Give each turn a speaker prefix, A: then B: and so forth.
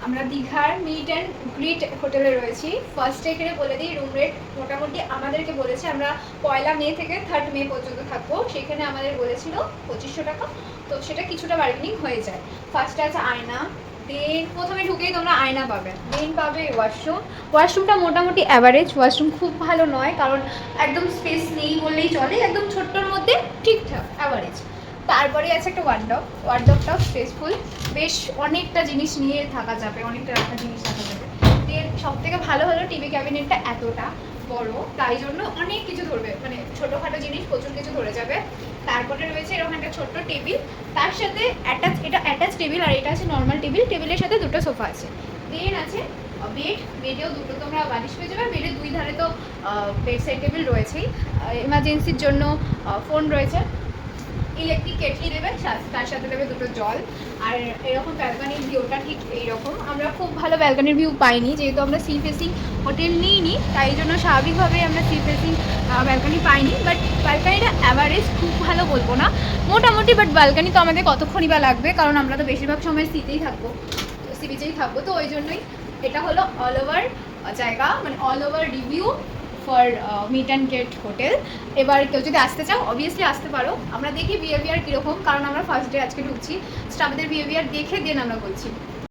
A: আমরা দীঘার meet and grit হোটেলে রয়েছি। ফার্স্টে এখানে বলে দিই রুম রেট মোটামুটি আমাদেরকে বলেছে আমরা 1 মে থেকে 3 মে পর্যন্ত থাকবো, সেখানে আমাদের বলেছিল 2500 টাকা, তো সেটা কিছুটা বার্গেনিং হয়ে যায়। ফার্স্টে আছে আয়না, দেন প্রথমে ঢুকেই তোমরা আয়না পাবে, দেন পাবে ওয়াশরুমটা মোটামুটি অ্যাভারেজ, ওয়াশরুম খুব ভালো নয় কারণ একদম স্পেস নেই বললেই চলে, একদম ছোট্টর মধ্যে ঠিকঠাক অ্যাভারেজ। তারপরে আছে একটা ওয়ার্ডরোবটাও স্পেসফুল, বেশ অনেকটা জিনিস নিয়ে থাকা যাবে, অনেকটা রাখা জিনিস রাখা যাবে। এর সব থেকে ভালো হলো টিভি ক্যাবিনেটটা এতটা বড়, তাই জন্য অনেক কিছু ধরবে, মানে ছোটোখাটো জিনিস প্রচুর কিছু ধরে যাবে। তারপরে রয়েছে এরকম একটা ছোট্ট টেবিল, তার সাথে এটা অ্যাটাচ টেবিল, আর এটা আছে নর্মাল টেবিল, টেবিলের সাথে দুটো সোফা আছে। দেন আছে বেডেও দুটো তোমরা বালিশ পেয়ে যাবে, বেডের দুই ধারে তো বেড সাইড টেবিল রয়েছেই, এমার্জেন্সির জন্য ফোন রয়েছে, ইলেকট্রিক কেটলি দেবে, তার সাথে দেবে দুটো জল। আর এরকম ব্যালকানির ভিউটা ঠিক এইরকম, আমরা খুব ভালো ব্যালকানির ভিউ পাইনি যেহেতু আমরা সি ফেসিং হোটেল নিইনি, তাই জন্য স্বাভাবিকভাবে আমরা সি ফেসিং ব্যালকানি পাইনি, বাট ব্যালকানিটা অ্যাভারেজ, খুব ভালো বলবো না, মোটামুটি। বাট ব্যালকানি তো আমাদের কতক্ষণই বা লাগবে, কারণ আমরা তো বেশিরভাগ সময় সিতেই থাকবো, সি বিচেই থাকবো, তো ওই জন্যই এটা হলো অল ওভার জায়গা, মানে all over review for meet and greet hotel. এবার কেউ যদি আসতে চাও অবভিয়াসলি আসতে পারো। আমরা দেখি বিহেভিয়ার কীরকম, কারণ আমরা ফার্স্ট ডে আজকে ঢুকছি, স্টাফদের বিহেভিয়ার দেখে দেন আমরা বলছি।